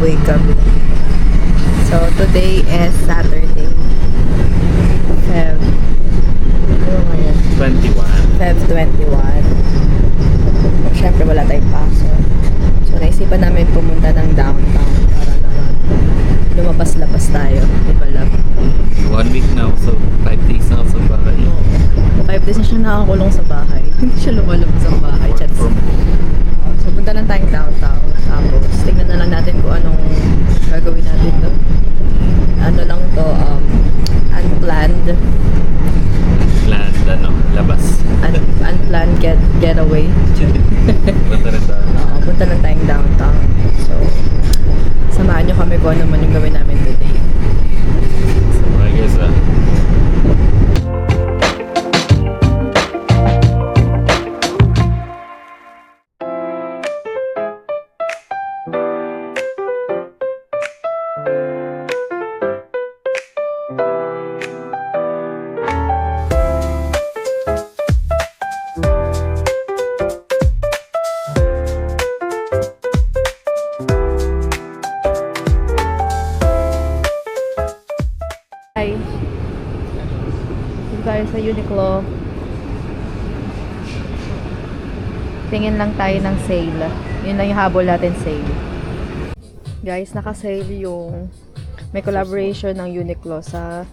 baboy kami. So, today is Saturday. Feb. Ano ngayon? 21. Feb 21. Siyempre, wala tayong paso. So, naisipan namin pumunta ng downtown para naman lumabas-labas tayo. Diba, love? 1 week na ako, so 5 days na ako sa bahay. 5 days na siya nakakulong sa bahay. Hindi siya lumalabas sa bahay. Work Chats. from home. So, punta lang tayong downtown. Tapos, tingnan na lang natin kung anong gagawin natin doon. Ano lang to, unplanned. Planned, labas. Unplanned getaway. Punta rin tayo. Punta lang tayong downtown. So, samahan nyo kami kung ano man yung gawin namin today. So, I guess, Hi. Dito tayo sa Uniqlo. Tingin lang tayo ng sale. Yun lang yung habol natin, sale. Guys, naka-sale yung may collaboration ng Uniqlo sa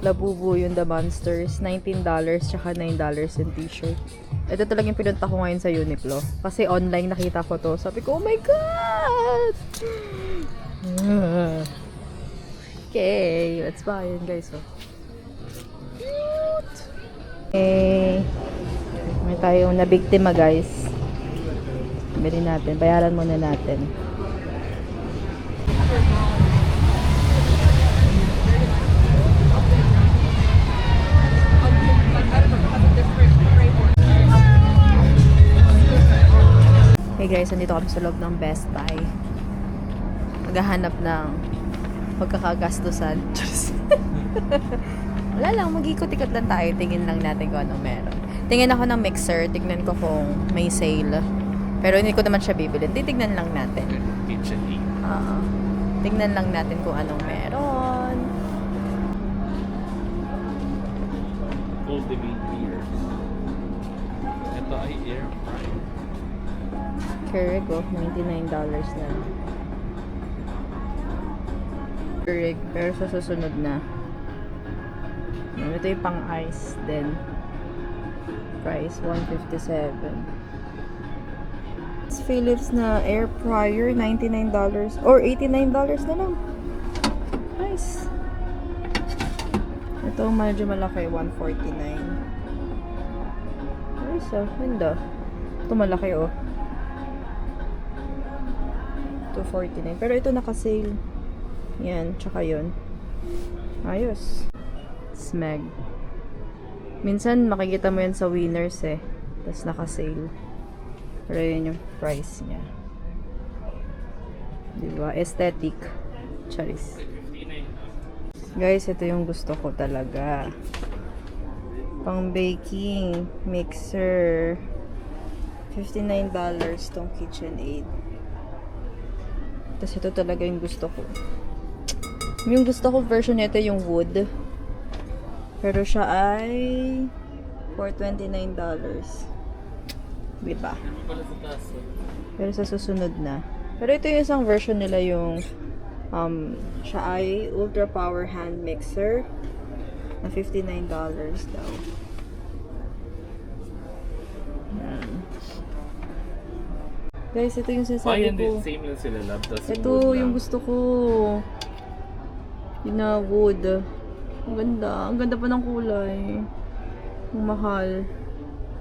Labubu, yung The Monsters. $19 tsaka $9 yung t-shirt. Ito talaga yung pinunta ko ngayon sa Uniqlo. Kasi online nakita ko to. Sabi ko, oh my God! Okay, let's buy it, guys. Oh. Cute! Okay. May tayong nabiktima, guys. Bili natin. Bayaran muna natin. Okay, guys. Nandito kami sa loob ng Best Buy. Maghahanap ng pagkakagastusan. Wala lang, mag-ikot-ikot lang tayo. Tingin lang natin kung anong meron. Tingin ako ng mixer. Tignan ko kung may sale. Pero hindi ko naman siya bibilin. Titignan lang natin. KitchenAid. Tingnan lang natin kung anong meron. Cultivate beer. Ito ay air fryer. Keurig, oh. $99 na. Keurig, pero sa susunod na. Ito yung pang ice din. Price $157. Philips na air fryer, $99 or $89 na lang. Nice. Ito medyo malaki, $149. Nice, oh. Ganda. Ito malaki, oh. $249. Pero ito naka-sale. Yan, tsaka yun. Ayos. Smeg. Minsan, makikita mo yan sa Winners eh. Tapos naka-sale. Pero yun yung price niya. Diba? Aesthetic. Charis. Guys, ito yung gusto ko talaga. Pang baking. Mixer. $59 tong KitchenAid. Tapos ito talaga yung gusto ko. Yung gusto ko version nito yung wood. Pero siya ay for $29. Diba? Pero sa susunod na. Pero ito yung isang version nila yung siya ay ultra power hand mixer na $59 daw. Yan. Guys, ito yung sinasabi ko. Same lang sila, love. Ito yung gusto ko. Yung na wood. Ang ganda. Ang ganda pa ng kulay. Ang mahal.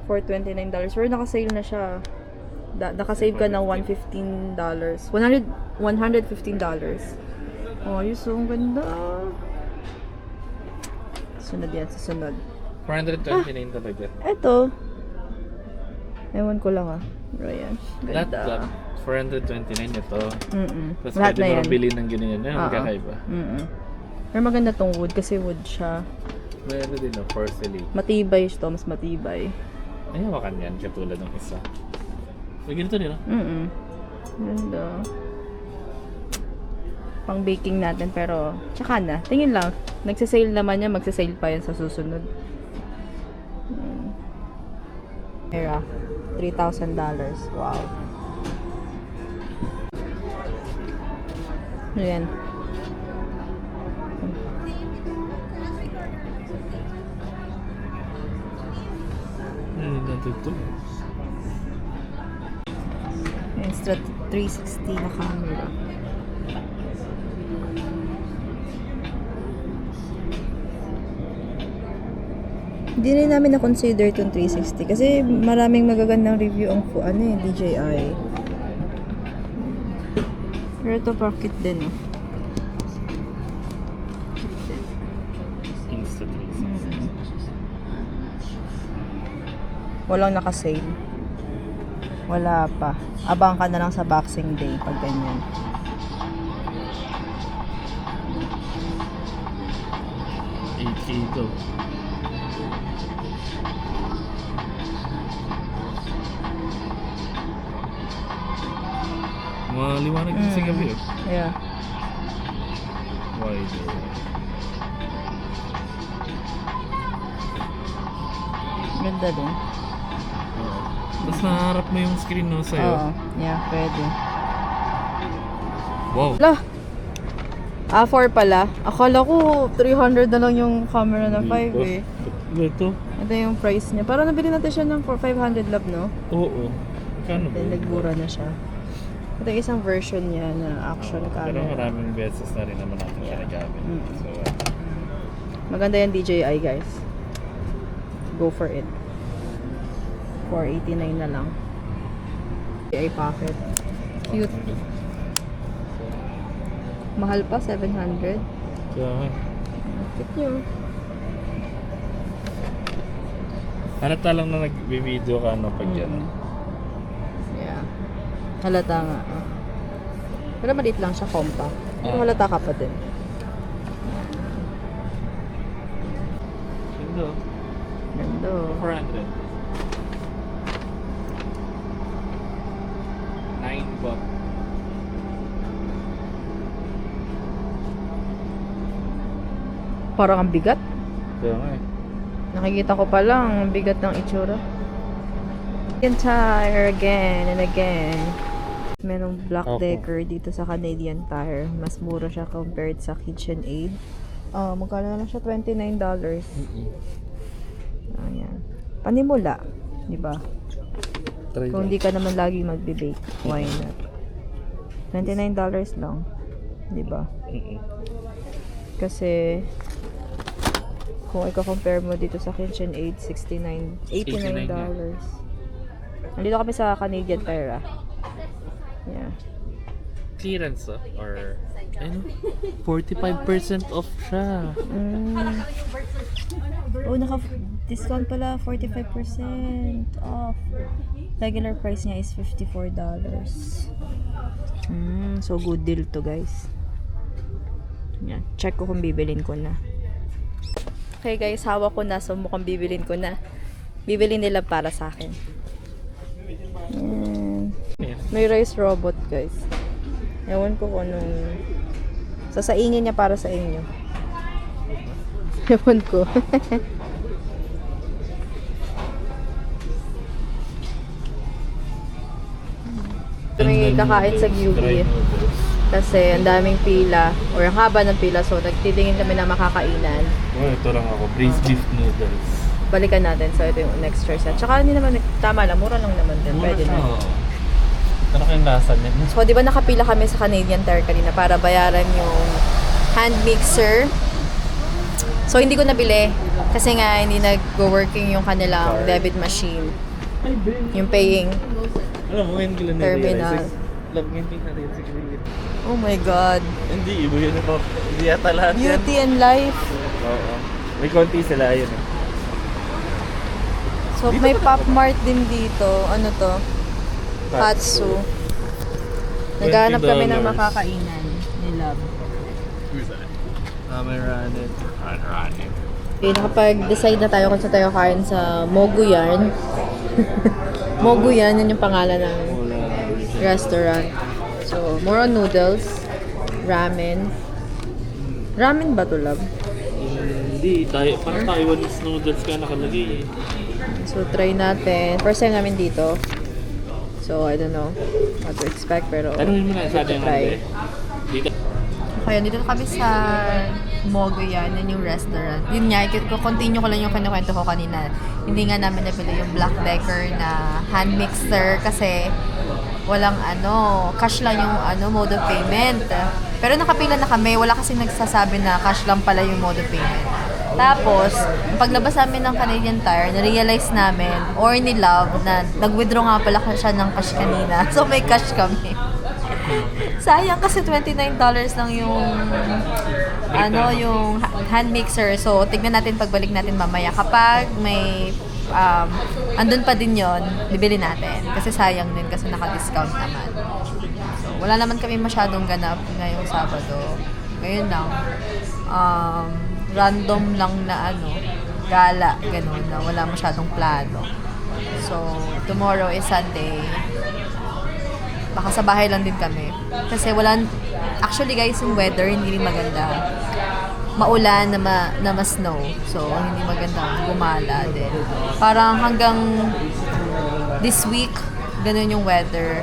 For $29. Pero naka-sale na siya. Naka-save ka ng $115. $115. Oh, yun. So, ang ganda. Sunod yan. Susunod. 429 talaga. Ito. Ewan ko lang ah. Pero yan. Ganda. Lahat 429 ito. Tapos Lahat pwede na mo yan. bilhin ng ganyan. Yan, magkakaiba. Pero maganda tong wood kasi wood siya. May ano din, porcelain. Matibay siya. Mas matibay. Ay, hawakan yan, katulad ng isa. May ganito din, no? Ganda. pang baking natin, pero tsaka na. Tingin lang. Nagsasale naman yan, magsasale pa yan sa susunod. Era, $3,000. Wow. Ayan. Nandito. Extra 360 na camera. Hindi rin namin na-consider itong 360 kasi maraming magagandang review ang DJI. Pero ito pocket din. Walang naka-sale. Wala pa. Abang ka na lang sa Boxing Day pag ganyan. Ito. Maliwanag din sa gabi. Yeah. Wide. Ganda din. Tapos naharap mo yung screen no sa'yo. Oo. Yeah, pwede. Wow. Lah! 4 pala. Akala ko 300 na lang yung camera na 5 eh. Ito? Ito yung price niya. Parang nabili natin siya ng 500 love, no? Oo. Kano ba? Nagbura na siya. Ito yung isang version niya na action camera. Pero maraming beses na rin naman natin siya nagamit. So, maganda yung DJI, guys. Go for it. $489 na lang. DJI Pocket. Cute. Mahal pa, $700. kaya Cute nyo. halata lang na nag-video ka pag yan. Yeah. Halata nga. Pero maliit lang siya, compact. Pero halata ka pa din. Ganda. Ganda. 400. $9. Parang ang bigat. Kaya nga eh. Nakikita ko pa lang, ang bigat ng itsura. Tire again and again. Merong Black Decker dito sa Canadian Tire. Mas mura siya compared sa KitchenAid. Magkano na lang siya? $29. Ayan. Panimula. Diba? Kung hindi ka naman lagi magbe-bake, why not? $29 lang. Diba? Kasi kung i-compare mo dito sa KitchenAid, $89. Nandito kami sa Canadian Tire. Yeah. Clearance or ano? 45% off siya. Oh, naka-discount pala, 45% off. Regular price niya is $54. So good deal to, guys. Yan. Check ko kung bibilin ko na. Okay guys, hawak ko na. So mukhang bibilin ko na. Bibilin nila para sa akin. Yan. May rice robot, guys. Ewan ko kung anong sasaingin niya para sa inyo. Ewan ko. May kakain sa QB. Kasi ang daming pila or ang haba ng pila, so nagtitingin kami na makakainan. Oh, ito lang ako, braised beef noodles. Balikan natin, so ito yung next choice. Tsaka hindi naman, tama lang, mura lang naman din. Pwede na. Ito na kayong lasa niya. So di ba nakapila kami sa Canadian Tire kanina para bayaran yung hand mixer. So hindi ko nabili kasi nga hindi nag-working yung kanilang debit machine. Yung paying Alam mo, ngayon ko lang terminal. Love ngayon na rin sa Canadian. Oh my God. Hindi, iba yun ito. Hindi yata lahat yan. Beauty and life. Oo. May konti sila, yun eh. So may Pop Mart din dito. Ano to? Hatsu. Naghahanap kami ng makakainan ni Love. Who's that? May ramen. Ramen. Okay, nakapag-decide na tayo kung saan tayo kain sa Moguyan. Moguyan, yun yung pangalan ng restaurant. So, more on noodles. Ramen. Ramen ba to, love? Hindi, parang Taiwanese noodles ka nakalagay eh. So, try natin. First time namin dito. So, I don't know what to expect, pero Tanungin mo na sa good to atin try. Dito. Okay, dito kami sa Mogoyan, yun yung restaurant. Yun nga, continue ko lang yung kinukwento ko kanina. Hindi nga namin nabili yung Black Decker na hand mixer kasi walang cash lang yung mode of payment. Pero nakapila na kami, wala kasing nagsasabi na cash lang pala yung mode of payment. Tapos, paglabas namin ng Canadian Tire, na-realize namin, or ni Love, na nag-withdraw nga pala siya ng cash kanina. So, may cash kami. Sayang kasi $29 lang yung yung hand mixer. So, tignan natin pagbalik natin mamaya. Kapag may andun pa din yon, bibili natin. Kasi sayang din kasi naka-discount naman. So, wala naman kami masyadong ganap ngayong Sabado. Ngayon lang. Random lang na gala, ganun, na wala masyadong plano. So, tomorrow is Sunday. Baka sa bahay lang din kami. Kasi actually guys, yung weather hindi rin maganda. Maulan na ma-snow. So, hindi maganda gumala din. Parang hanggang this week, ganun yung weather.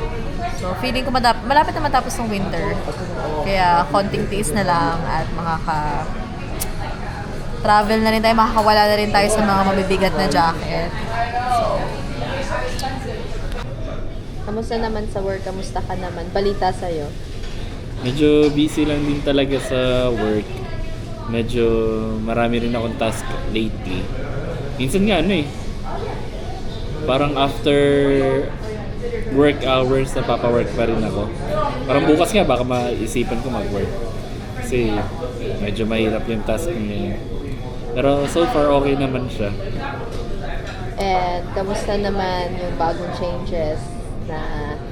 So, feeling ko malapit na matapos ng winter. Kaya, konting tiis na lang at travel na rin tayo, makakawala na rin tayo sa mga mabibigat na jacket. So, kamusta naman sa work? Kamusta ka naman? Balita sa'yo. Medyo busy lang din talaga sa work. Medyo marami rin akong task lately. Minsan nga parang after work hours napapawork pa rin ako. Parang bukas nga baka maisipan ko mag-work. Kasi medyo mahirap yung task niya. Pero so far okay naman siya. And kamusta naman yung bagong changes na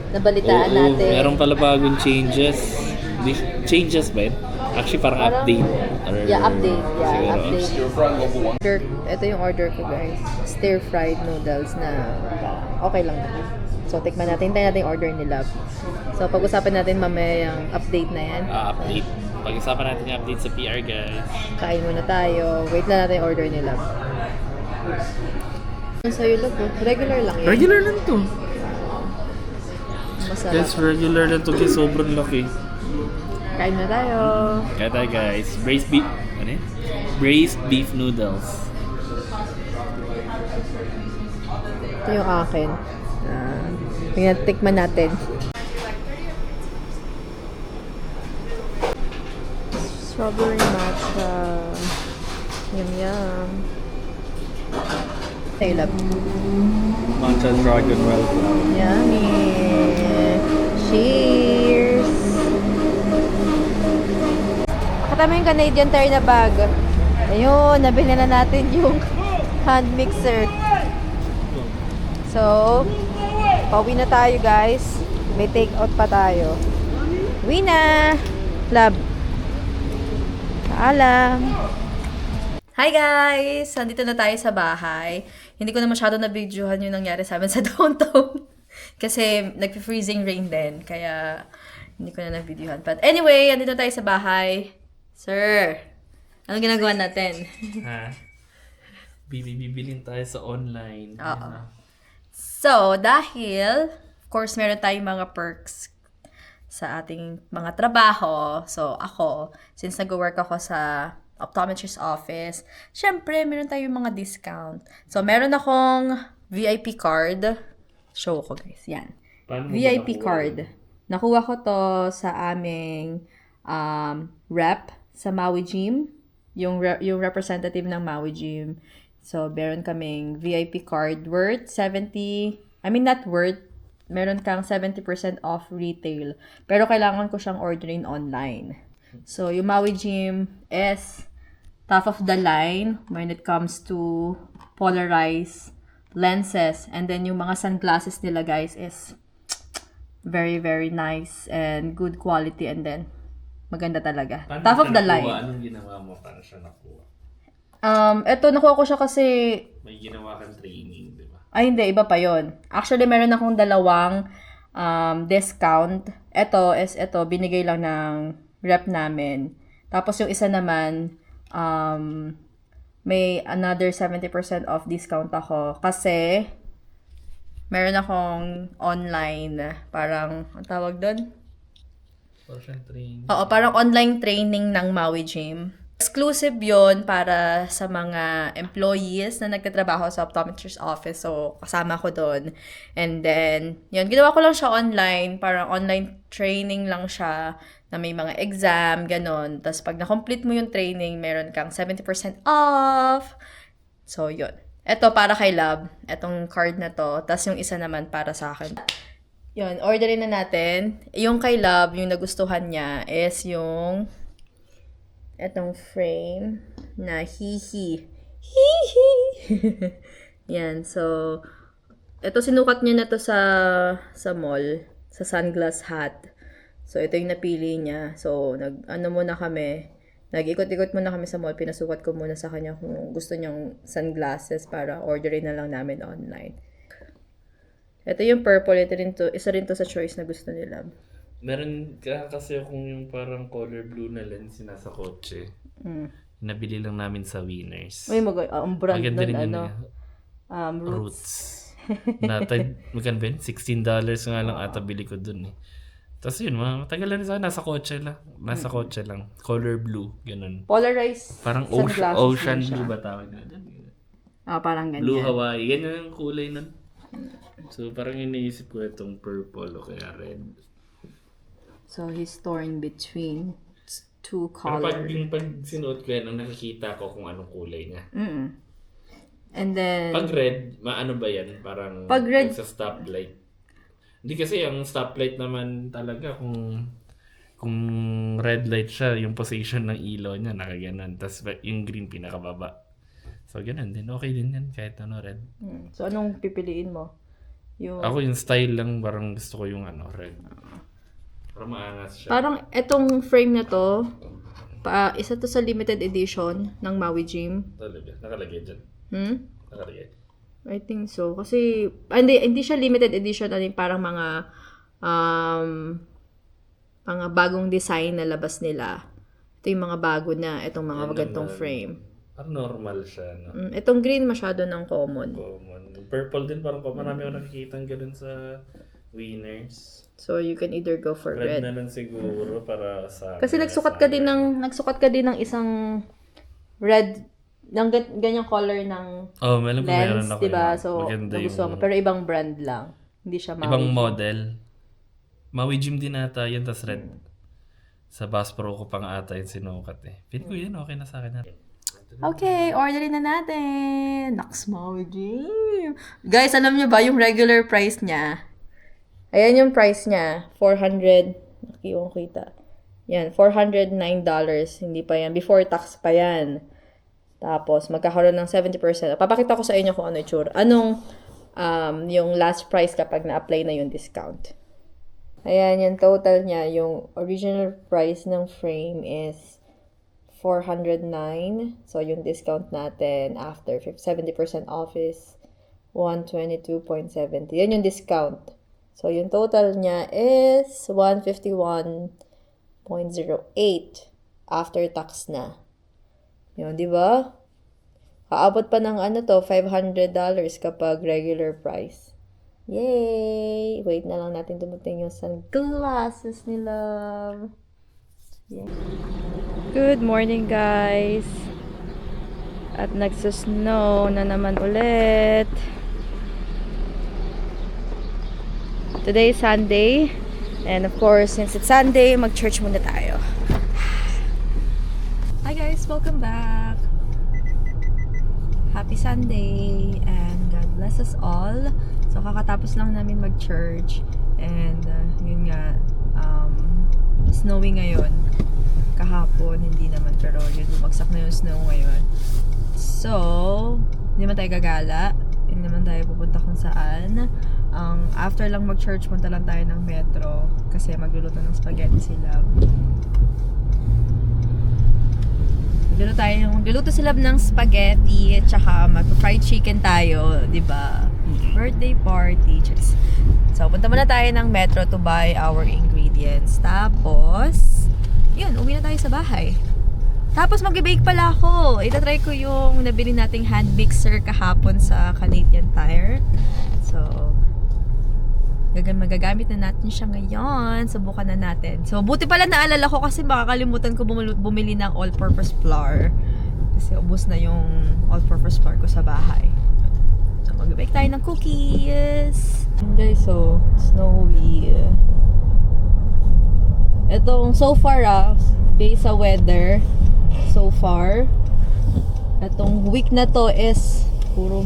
nabalitaan natin? Meron pala bagong changes. Changes ba yun? Actually parang update. Update. Siguro. Update. Ito yung order ko, guys. Stir-fried noodles na okay lang. So, tikman natin. Hintayin natin yung order ni Love. So, pag-usapan natin mamaya yung update na yan. Update. Pag-usapan natin yung update sa PR, guys. Kain muna tayo. Wait lang natin yung order ni Love. Ano sa'yo, Love? Regular lang yun. Regular lang to. Masarap. Yes, regular lang to. Kasi sobrang laki. Kain na tayo. Kaya tayo, guys. Braised beef. Ano yun? Braised beef noodles. Ito yung akin. Tikman natin. Strawberry matcha. Yum yum. Hey, love. Matcha dragon welcome. Yummy. Cheers. Katama yung Canadian Tire na bag. Ayun, nabili na natin yung hand mixer. So, pauwi na tayo, guys. May take out pa tayo. Uwi na! Love. Paalam. Hi, guys! Nandito na tayo sa bahay. Hindi ko na masyado na-videohan yung nangyari sa amin sa downtown. Kasi nag-freezing rain din. Kaya, hindi ko na na-videohan. But anyway, nandito tayo sa bahay. Sir, anong ginagawa natin? Ha? Bibilin tayo sa online. Oo. So, dahil, of course, meron tayong mga perks sa ating mga trabaho. So, ako, since nag-work ako sa optometrist office, syempre, meron tayong mga discount. So, meron akong VIP card. Show ko, guys. Yan. VIP card. Nakuha ko to sa aming rep sa Maui Gym. Yung representative ng Maui Gym. So, meron kaming VIP card worth meron kang 70% off retail. Pero kailangan ko siyang orderin online. So, yung Maui Gym is top of the line when it comes to polarized lenses. And then, yung mga sunglasses nila, guys, is very, very nice and good quality. And then, maganda talaga. Top of the line. Anong ginawa mo para siya nakuha? Eto, nakuha ko siya kasi May ginawa kang training, di ba? ay, hindi. Iba pa yon. Actually, meron akong dalawang discount. Ito, binigay lang ng rep namin. Tapos yung isa naman, may another 70% off discount ako kasi meron akong online, parang, ang tawag doon? Oo, parang online training ng Maui Gym. Exclusive yon para sa mga employees na nagtatrabaho sa optometrist office. So, kasama ko doon. And then, yun, ginawa ko lang siya online. Parang online training lang siya na may mga exam, ganon. Tapos, pag na-complete mo yung training, meron kang 70% off. So, yun. Ito para kay Lab. Itong card na to. Tapos, yung isa naman para sa akin. Yun, orderin na natin. Yung kay Lab, yung nagustuhan niya is yung etong frame na hihi. Hihi! Yan, so, ito sinukat niya na to sa mall, sa sunglass hat. So, ito yung napili niya. So, nag-ikot-ikot muna kami sa mall. Pinasukat ko muna sa kanya kung gusto niyang sunglasses para orderin na lang namin online. Ito yung purple. Isa rin to sa choice na gusto nila. Meron kasi akong yung parang color blue na lens na sa kotse. Nabili lang namin sa Winners. Uy, ang brand Maganda rin nun, yun Roots. Magkano ba yun? $16 nga lang ata bili ko dun eh. Tapos yun, matagal na rin sa nasa kotse lang. Color blue, ganun. Polarized Parang sunglasses ocean din siya. blue ba tawag na? Parang ganyan. Blue Hawaii. Ganyan yung kulay nun. So parang iniisip ko itong purple o kaya red. So, he's torn between two Pero colors. pag sinuot ko yan, nakikita ko kung anong kulay niya. And then, Pag red, maano ba yan? Parang Pag red- sa stoplight. Hindi kasi ang stoplight naman talaga kung red light siya, yung position ng ilaw niya, nakaganon. Tapos yung green pinakababa. So, ganun din. Okay din yan kahit ano red. so, anong pipiliin mo? Ako yung style lang, parang gusto ko yung red. Para maangas siya. Parang itong frame na to, isa to sa limited edition ng Maui Gym. Talaga? Nakalagay dyan? Nakalagay? I think so. Kasi, hindi siya limited edition. Parang mga bagong design na labas nila. Ito yung mga bago na, itong mga magandang frame. Parang normal siya, no? Itong green masyado ng common. Purple din, parang marami ako nakikita ganun sa Winners. So, you can either go for Red red. na lang siguro para sa... Kasi nagsukat ka din ng isang red, ng ganyang color ng meron lens, ako diba? yun. So, Maganda nagustuhan mo. yung... Pero ibang brand lang. Hindi siya Maui. Ibang model. Maui Gym din ata yun, tas red. Sa Bass Pro ko pang ata yung sinukat eh. Pin ko yun, okay na sa akin. Okay, orderin na natin. Naks, Maui Gym. Guys, alam nyo ba yung regular price niya? Ayan yung price niya. 400. Nakiwang kita. Yan, $409. Hindi pa yan. Before tax pa yan. Tapos, magkakaroon ng 70%. Papakita ko sa inyo kung ano itsura. Anong yung last price kapag na-apply na yung discount. Ayan, yung total niya. Yung original price ng frame is $409. So, yung discount natin after 70% off is $122.70. Yan yung discount. So, yung total niya is $151.08 after tax na. Yun, di ba? Kaabot pa ng $500 kapag regular price. Yay! Wait na lang natin dumating yung sunglasses ni Love. Yeah. Good morning, guys. At nagsusnow na naman ulit. Today is Sunday. And of course, since it's Sunday, mag-church muna tayo. Hi guys, welcome back. Happy Sunday and God bless us all. So kakatapos lang namin mag-church and yun nga, snowy ngayon. Kahapon, hindi naman, pero yun, bumagsak na yung snow ngayon. So, hindi naman tayo gagala. Hindi naman tayo pupunta kung saan. After lang mag-church, punta lang tayo ng metro kasi magluluto ng spaghetti sila. Magluluto sila ng spaghetti at saka mag-fried chicken tayo, di ba? Birthday party. Cheers. So, punta muna tayo ng metro to buy our ingredients. Tapos, yun, uwi na tayo sa bahay. Tapos mag-bake pala ako. Itatry ko yung nabili nating hand mixer kahapon sa Canadian Tire. So, magagamit na natin siya ngayon. Subukan na natin. So, buti pala naalala ko kasi makakalimutan ko bumili ng all-purpose flour. Kasi ubos na yung all-purpose flour ko sa bahay. So, mag-bake tayo ng cookies. Guys, so, snowy. Itong so far based sa weather, so far, itong week na to is puro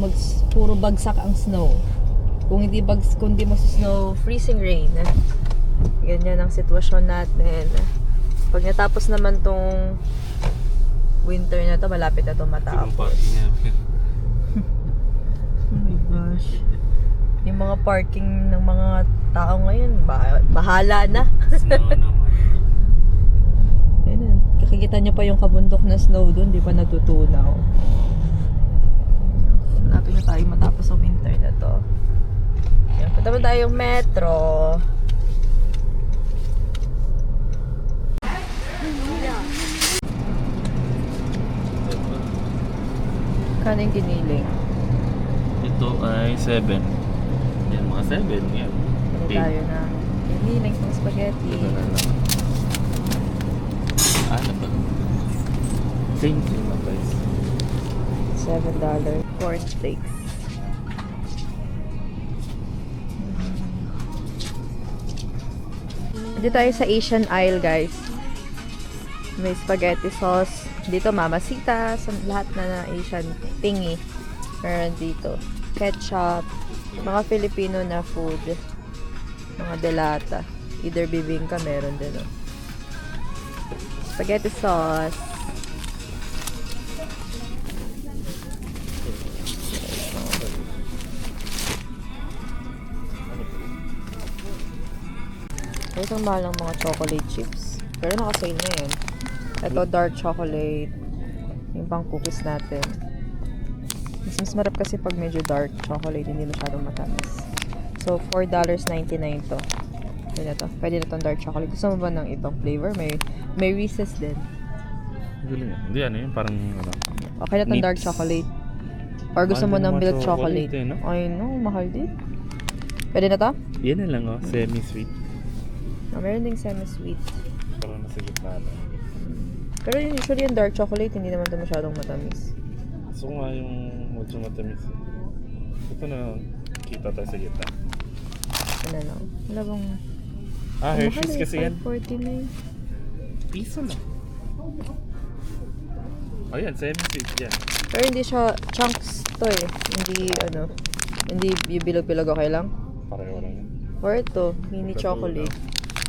bagsak ang snow. Kung hindi mag-snow, freezing rain. Ganyan ang sitwasyon natin. Pag natapos naman tong winter na to, malapit na to matapos. Oh my gosh. Yung mga parking ng mga tao ngayon, bahala na. Snow naman. Ayun, kakikita nyo pa yung kabundok na snow doon, di pa natutunaw. Malapit na tayo matapos ang winter na to. Yan, punta mo tayong metro. Kano yung giniling? Ito ay 7. Yan, mga 7. Yan. Ano tayo na? Giniling pang spaghetti. Ito na lang. Ano ba? Same na guys. $7 corn steaks. Dito tayo sa Asian aisle, guys. May spaghetti sauce. Dito mamasita. Sa lahat na Asian tingi. Meron dito. Ketchup. Mga Filipino na food. Mga delata. Either bibingka, meron din. Spaghetti sauce. Isang mahal ng mga chocolate chips. Pero naka-sale na yun. Ito, dark chocolate. Yung pang cookies natin. Mas marap kasi pag medyo dark chocolate, hindi masyadong matamis. So, $4.99 to. Pwede na to. Pwede na tong dark chocolate. Gusto mo ba ng ibang flavor? May Reese's din. Hindi ano yun, parang ano. Okay na tong dark chocolate. Or gusto mo ng milk chocolate? No? I know, mahal din. Pwede na to? Yan na lang oh, semi-sweet. Meron ding semi-sweet. Parang nasa gitna na. Pero usually yung dark chocolate, hindi naman ito masyadong matamis. Gusto ko nga yung medyo matamis. Ito na, kita tayo sa gitna. Ano na? Wala bang... Hershey's kasi yan. $5.49. Piso lang. Oh yan, semi-sweet yan. Pero hindi siya chunks to eh. Hindi yung bilog-bilog, okay lang? Pareho lang yan. Or ito, mini chocolate.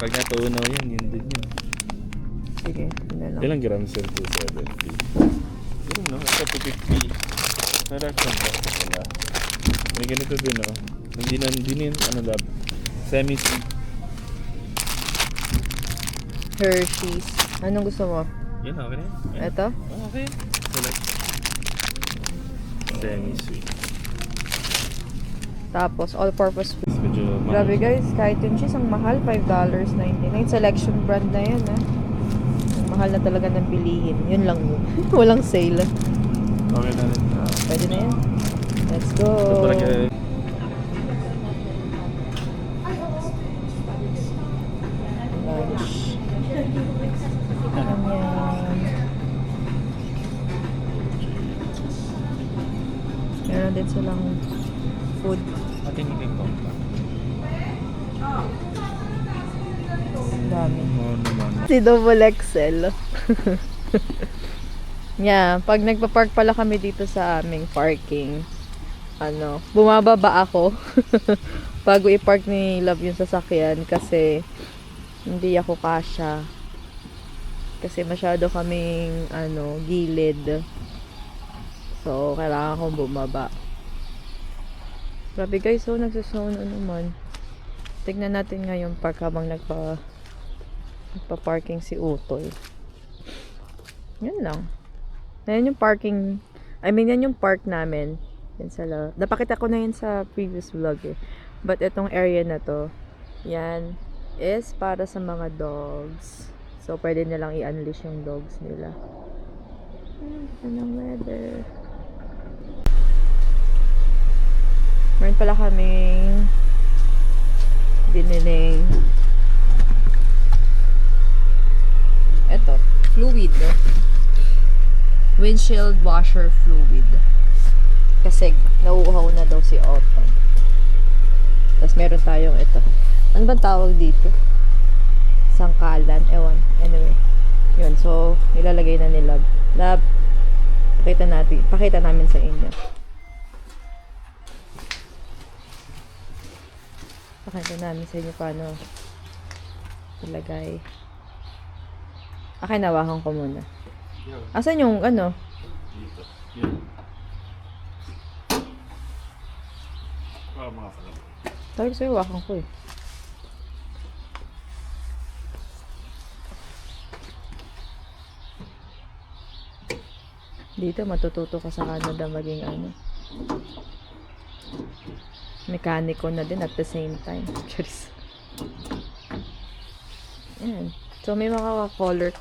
Pag natunaw yan, yun din yun. Sige, yun na lang. Ilang grams yun? 270. Yun no, ito 250. Narap lang ba? Wala. May ganito din no. Hindi na yun, ano lab. Semi-sweet. Hershey's. Anong gusto mo? Yun, okay na yun. Ayan. Ito? Okay. Select. Semi-sweet. Tapos, all-purpose food. Medyo mahal. Grabe guys, kahit yung cheese, ang mahal, $5.99. Selection brand na yan, ha? Ang mahal na talaga ng bilihin. Yun lang yun. Walang sale. Okay na rin. Pwede na yan. Let's go! Ito parang Lunch. Ayan. Meron din silang food. ating ilikong pa. Ang dami. Oo naman. Si Double XL. Yeah, pag nagpa-park pala kami dito sa aming parking, bumababa ako bago i-park ni Love yung sasakyan kasi hindi ako kasya. Kasi masyado kaming gilid. So, kailangan kong bumaba. Grabe guys, so nagsusnow na naman. Tignan natin ngayon park habang nagpa-parking si Utoy. Yan lang. Yan yung parking, yan yung park namin. Yan napakita ko na yun sa previous vlog eh. But itong area na to, yan is para sa mga dogs. So, pwede nilang i-unleash yung dogs nila. Anong weather? Meron pala kaming biniling eto, fluid. Windshield washer fluid. Kasi nauuhaw na daw si Autumn. Tapos meron tayong ito. Ano ba tawag dito? Sangkalan. Ewan. Anyway. Yun. So, nilalagay na nila. Pakita namin sa inyo. Pakita namin sa inyo paano ilagay. Nawakan ko muna. Asan yung ano? Dito. Yun. Mga pala. Tawag sa'yo, wakan ko eh. Dito, matututo ka sa Canada maging ano. Mekaniko na din at the same time. Charis. Ayan. So, may mga color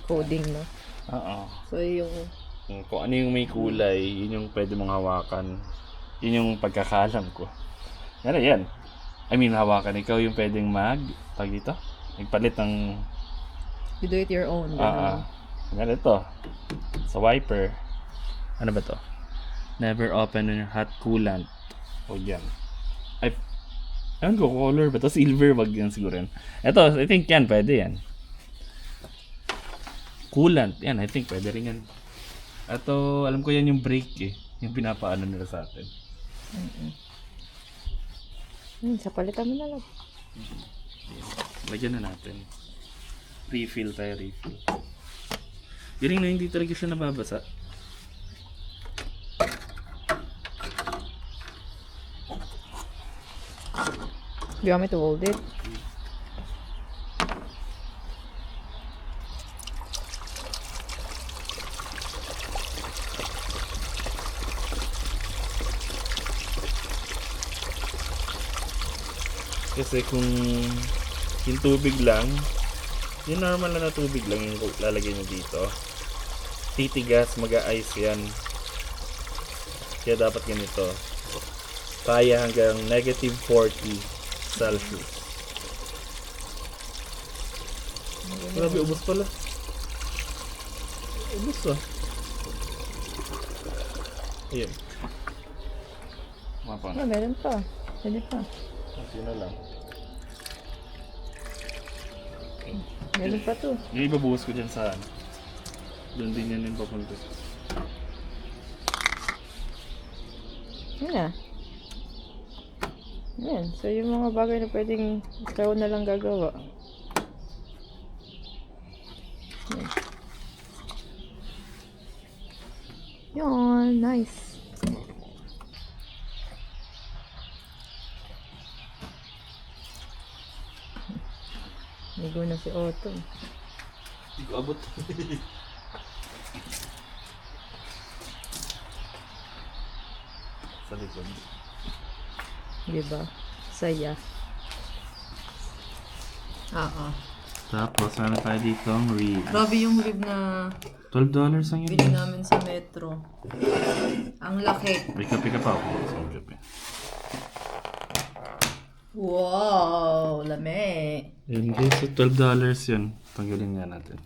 coding, no? Oo. So, yung... Kung ano yung may kulay, yun yung pwede mong hawakan. Yun yung pagkakalam ko. Pero yan. I mean, hawakan. Ikaw yung pwedeng tag dito? Nagpalit ng... You do it your own. Ganun ito. Sa wiper. Ano ba to? Never open your hot coolant. O yan. Ewan ko, color ba to? Silver, wag yan siguro yan. Ito, I think yan, pwede yan. Coolant. Yan, I think pwede rin yan. Ito, alam ko yan yung brake eh. Yung pinapaano nila sa atin. Sa palitan mo na lang. Lagyan na natin. Refill tayo, refill. Galing na hindi talaga siya nababasa. Do you want me to hold it? Kasi kung yung tubig lang, yung normal na tubig lang yung lalagay nyo dito, titigas, mag-a-ice yan. Kaya dapat ganito. Kaya hanggang -40 Celsius. Grabe, ubos pala. Ubos ah. Ayun. Mapang. Meron pa. Pwede pa. Yun na lang. Meron pa to. Yung ibabuhos ko dyan sa doon din yan yung papunta. Yan na. Yan. So, yung mga bagay na pwedeng ikaw na lang gagawa. Yan. Nice. Ligo na si Autumn. Hindi ko abot. Sa likod. Diba? Saya. Oo. Tapos, meron tayo dito ang rib. Grabe yung rib na $12 ang yun. bili namin sa Metro. Ang laki. May kape ka pa ako. Sa kape. Wow! Lame. Yun guys, so $12 yun. Tanggalin nga natin.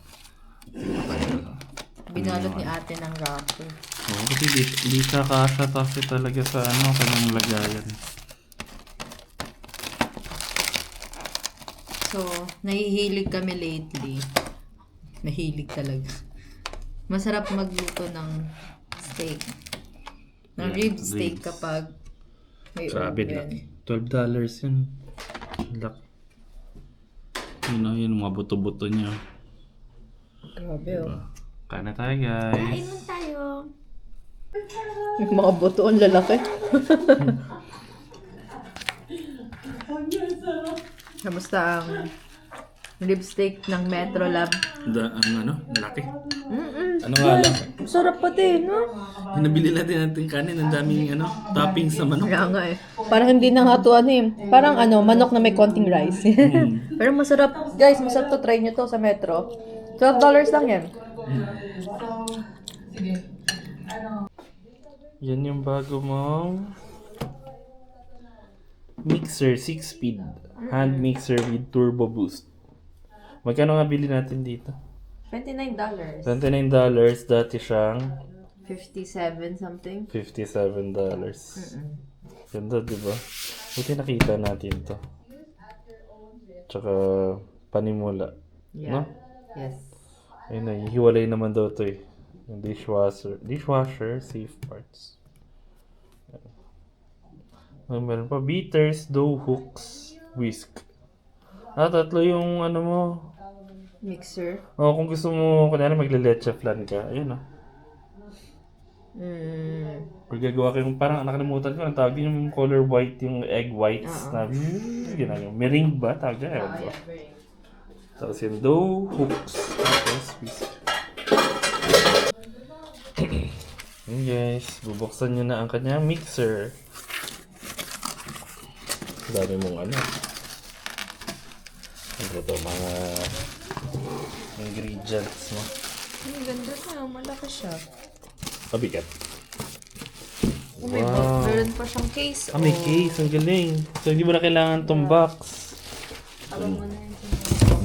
Binalot ni ate ng wrapper. Oo, kasi di siya kasha kasi talaga sa kanyang lagayan. So, nahihilig kami lately. Nahilig talaga. Masarap magluto ng steak. Ng Yeah, rib steak ribs. kapag may Grabe oven. laki. $12 yun. Laki. Yun yun, mga buto-buto niya. Grabe oh. Kain na tayo guys. Kain mo tayo. Yung mga buto ang lalaki. Kamusta ang rib steak ng Metro Lab? Ang laki. Ano nga lang? Sarap pati, no? Nabili natin kanin, ang daming toppings sa manok. Kaya nga eh. Parang hindi na nga to ano eh. Parang manok na may konting rice. Pero masarap. Guys, masarap to. Try nyo to sa Metro. $12 lang yan. Yan yung bago mong mixer, 6-speed. Hand mixer with turbo boost. Magkano nga bili natin dito? $29. $29, dati siyang 57 something. $57. Ganda, di ba? Buti nakita natin to. Tsaka panimula. No? Yes. Ayun na, hiwalay naman daw to eh. Yung dishwasher, safe parts. Meron pa, beaters, dough hooks, whisk. Tatlo yung mo. Mixer. Kung gusto mo, kunyari magle-leche flan ka, ayun Pag gagawa kayong, parang nakalimutan ko, ang tawag din yung color white, yung egg whites na, ginagawa. Meringue ba? Tawag dyan, ewan ko. Tapos yung dough hooks. Tapos whisk. Yun guys, bubuksan nyo na ang kanyang mixer. Dami mong ano to, mga ingredients mo. Ang ganda na, malaki siya. Mabigat. Wow. Meron pa siyang case. May case, ang galing. So hindi mo na kailangan tong box. Alam mo na yun.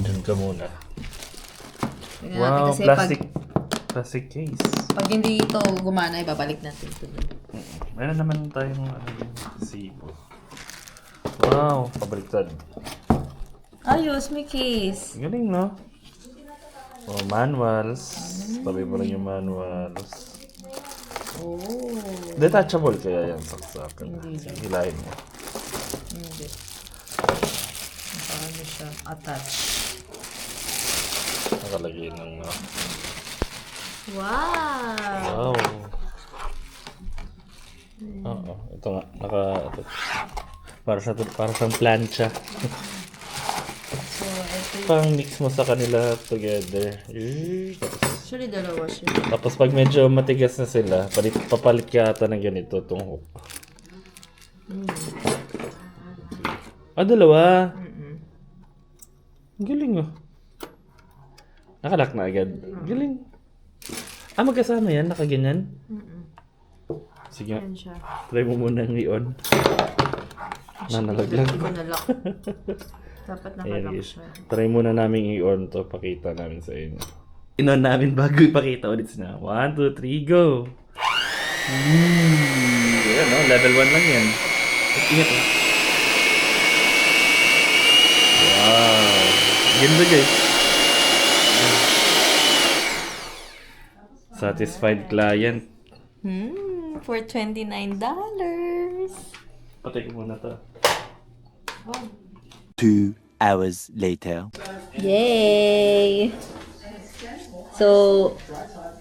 Doon ka muna. Tingnan natin Wow, kasi plastic case. pag hindi ito gumana, ibabalik natin ito. Meron naman tayong sibo. Wow, pabaliktad. Ayos, may case. Galing, no? Manuals. Tabi mo lang yung manuals. Oh. Detachable kaya yan, saksakan. Hindi. Hilahin mo. Hindi. Paano siya? Attach. Nakalagay ng Wow! wow. Oo, ito nga, ito. Para sa plancha. So, ito Pang mix mo sa kanila together. actually dalawa siya. Tapos pag medyo matigas na sila, papalit ka ata ng ganito tong hook. Dalawa. Galing Nakalock na agad. Galing. Magkasama yan? Nakaganyan? Sige. Yan siya. Try mo muna i-on. Nanalaglag. Hindi ko na-lock. Dapat nakalock siya. Try muna namin i-on to. Pakita namin sa inyo. In-on namin bago ipakita ulit na. 1, 2, 3, go! Ayan level 1 lang yan. Ingat Wow! Ganda guys. Satisfied client. For $29. Patay ko muna to. 2 hours later. Yay! So,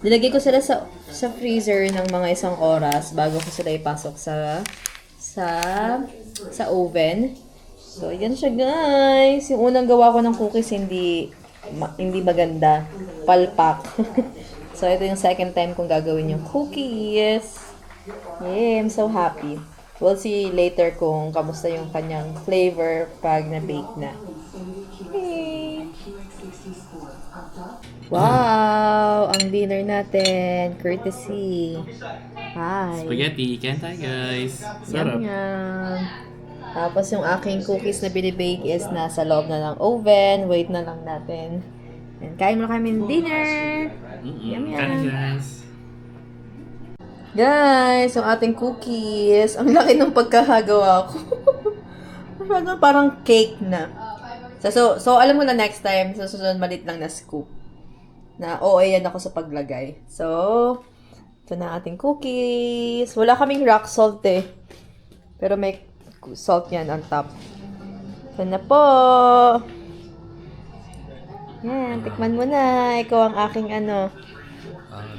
nilagay ko sila sa freezer ng mga 1 oras bago ko sila ipasok sa oven. So, yan siya guys. Yung unang gawa ko ng cookies hindi maganda. Palpak. So, ito yung second time kong gagawin yung cookies. Yeah, I'm so happy. We'll see later kung kamusta yung kanyang flavor pag na-bake na. Hey! Wow! Ang dinner natin. Courtesy. Hi. Spaghetti. Kain tayo guys. Yum, yum. Tapos yung aking cookies na binibake is nasa loob na ng oven. Wait na lang natin. And kain muna kami ng dinner. Yum, yum. Kain guys. Guys, yung ating cookies. Ang laki ng pagkakagawa ko. Parang cake na. So, alam mo na next time, sa susunod malit lang na scoop. Na yan ako sa paglagay. So, ito na ating cookies. Wala kaming rock salt pero may salt yan on top. Ito na po. Yan, tikman mo na. Ikaw ang aking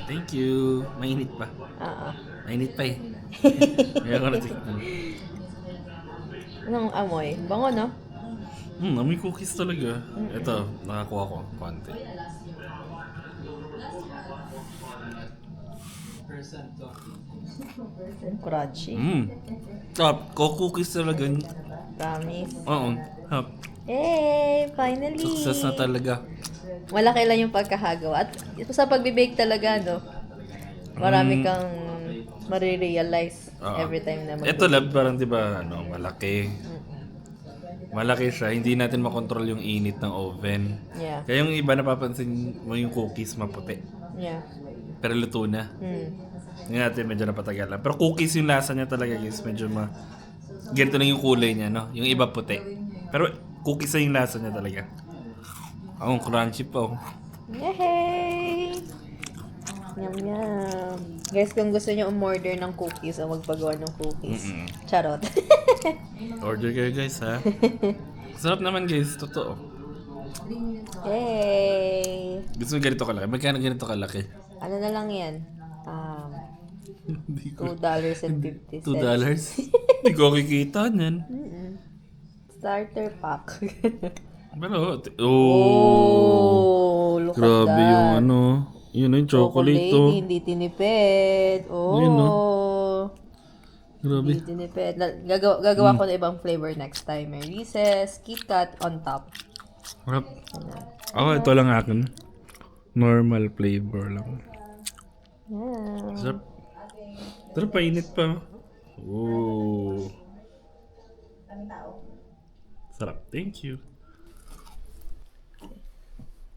Thank you. Mainit pa. Mainit pa Ngayon ko natikman. Anong amoy? Bango, no? Amoy cookies talaga. Ito, nakakuha ko. Konti. Crunchy. Top. Cookies talaga. Promise. Oo. Top. Hey, finally! Success na talaga. Malaki lang yung pagkakagawa. At sa pagbe-bake talaga, no? Marami kang marirealize every time na Ito lab, parang di ba, malaki. Malaki siya. Hindi natin makontrol yung init ng oven. Yeah. Kaya yung iba napapansin mo yung cookies maputi. Yeah. Pero luto na. Yung natin medyo napatagalan. Pero cookies yung lasa niya talaga guys. Medyo ganito na yung kulay niya, no? Yung iba puti. Pero cookies na yung lasa niya talaga. Ang crunchy pa. Yay! Yum, yum. Guys, kung gusto niyo umorder ng cookies o magpagawa ng cookies, charot. Order kayo guys ha. Sarap naman guys. Totoo. Yay! Gusto mo ganito kalaki? Magkano ganito kalaki? Ano na lang yan? $2.50. $2? Hindi ko kikita niyan. Starter pack. Pero, Look at grabe that. yung yun yung chocolate to. Hindi tinipid. Yun, Grabe. Hindi tinipid. Gagawa ko na ibang flavor next time. May Reese's, KitKat on top. Sarap. Ito lang akin. Normal flavor lang. Yeah. Sarap. Sarap, painit pa. Sarap. Thank you.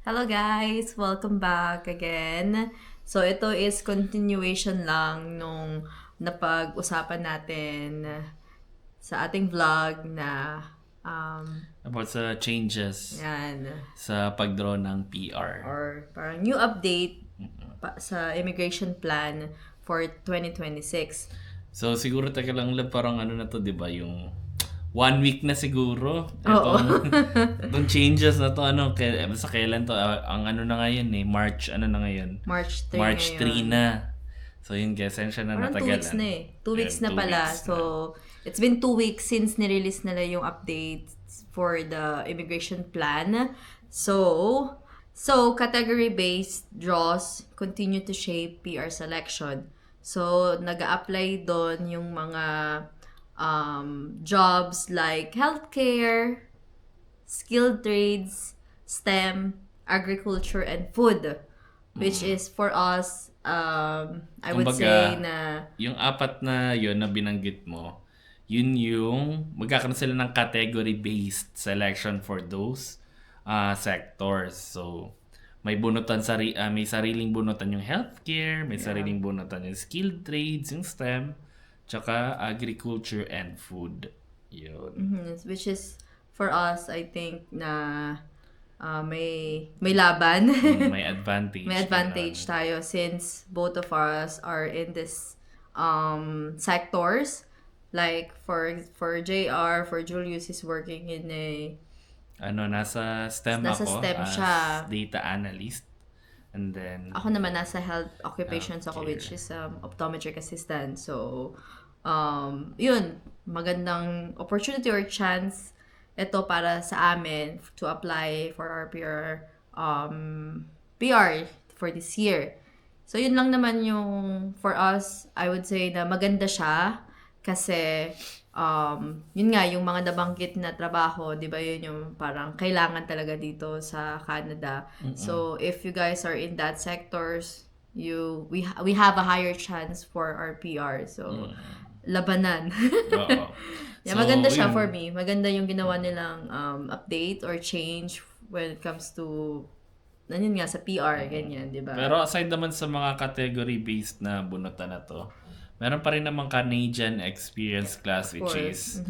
Hello guys! Welcome back again. So, ito is continuation lang nung napag-usapan natin sa ating vlog na About sa changes yan, sa pag-draw ng PR. or parang new update sa immigration plan for 2026. So, siguro teka lang, parang na to, di ba? Yung 1 week na siguro. Itong changes na to, sa kailan to? Ang na ngayon March, na ngayon? March 3 March 3 ngayon. na. So, yun, sensya na Parang 2 natagalan. weeks na 2 weeks Ayan, na 2 pala. weeks So, it's been 2 weeks since nirelease nila yung updates for the immigration plan. So category-based draws continue to shape PR selection. So, nag-a-apply doon yung mga jobs like healthcare, skilled trades, STEM, agriculture, and food. Which is for us, I would say na... Yung 4 na yun na binanggit mo, yun yung magkakaroon sila ng category-based selection for those sectors. So, may bunutan may sariling bunutan yung healthcare, may sariling bunutan yung skilled trades, yung STEM, tsaka agriculture and food. Yun. Which is for us, I think na may laban. May advantage. May advantage tayo since both of us are in this sectors. Like for JR, for Julius is working in a nasa STEM Nasa ako STEM as siya. data analyst. And then, ako naman nasa health occupations ako, Healthcare. which is optometric assistant. So, yun, magandang opportunity or chance ito para sa amin to apply for our PR for this year. So, yun lang naman yung for us, I would say na maganda siya kasi yun nga, yung mga nabanggit na trabaho, di ba yun yung parang kailangan talaga dito sa Canada. So, if you guys are in that sectors, we have a higher chance for our PR. So, labanan. oo. Yeah, So, maganda siya yun. for me. Maganda yung ginawa nilang update or change when it comes to yun nga, sa PR, ganyan, di ba? Pero aside naman sa mga category-based na bunutan na to, meron pa rin namang Canadian experience class which is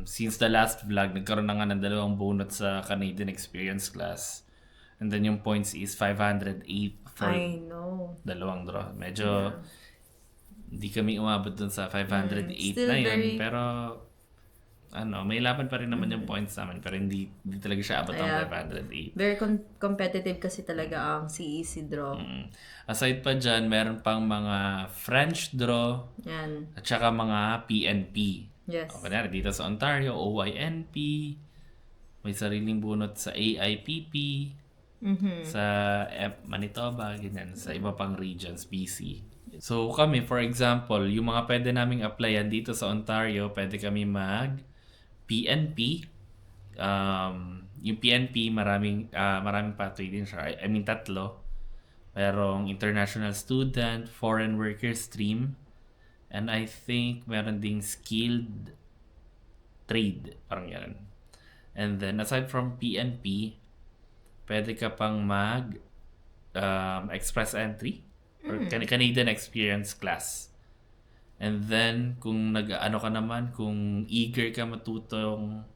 since the last vlog, nagkaroon na nga ng 2 bunot sa Canadian experience class. And then yung points is 508 for I know. 2 draw. Medyo hindi kami umabot dun sa 508 still na yun. very- Pero may laban pa rin naman yung points namin. Pero hindi talaga siya abot ng Yeah. 508. Very competitive kasi talaga ang CEC draw. Aside pa dyan, meron pang mga French draw Yan. at saka mga PNP. Yes. O, kunyari, dito sa Ontario, OYNP, may sariling bunot sa AIPP, sa Manitoba, ganyan, sa iba pang regions, BC. So kami, for example, yung mga pwede naming applyan dito sa Ontario, pwede kami mag PNP. Yung PNP, maraming pathway din siya. I mean, 3. Merong International Student, Foreign Worker Stream, and I think meron ding Skilled Trade, parang yan. And then, aside from PNP, pwede ka pang mag Express Entry or Canadian Experience Class. And then, kung nag-ano ka naman, kung eager ka matutong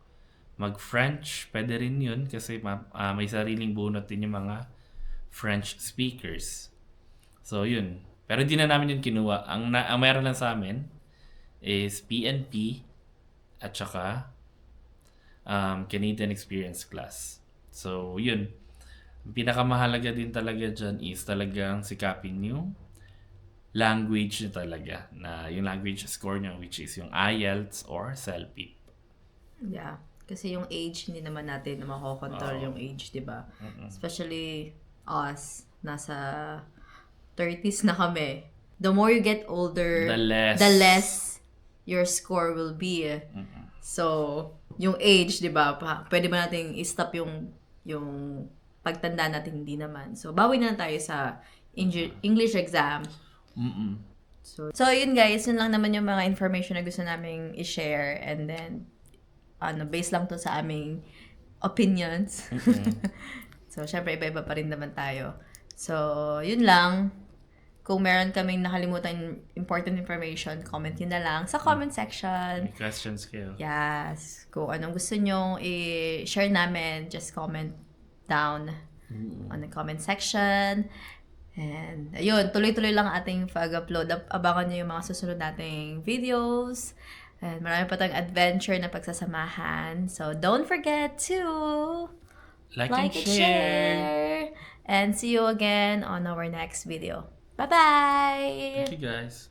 mag-French, pwede rin yun kasi may sariling bunot din yung mga French speakers. So, yun. Pero hindi na namin yun kinuha. Ang meron lang sa amin is PNP at saka Canadian Experience Class. So, yun. Ang pinakamahalaga din talaga dyan is talagang sikapin yung language nyo talaga. Na yung language score nyo, which is yung IELTS or CELPIP. Yeah. Kasi yung age, hindi naman natin na makokontrol yung age, di ba? Especially us, nasa 30s na kami. The more you get older, the less your score will be. So, yung age, di ba? Pwede ba natin i-stop yung pagtanda natin? Hindi naman. So, bawi na tayo sa English exam. So, yun guys, yun lang naman yung mga information na gusto naming i-share. And then, based lang to sa aming opinions. So, syempre, iba-iba pa rin naman tayo. So, yun lang. Kung meron kaming nakalimutan important information, comment yun na lang sa comment section. May questions kayo. Yes. Kung anong gusto nyo i-share namin, just comment down on the comment section. And, ayun, tuloy-tuloy lang ating pag-upload. Abangan nyo yung mga susunod nating videos. And marami pa tayong adventure na pagsasamahan. So, don't forget to Like and share. And see you again on our next video. Bye-bye! Thank you guys.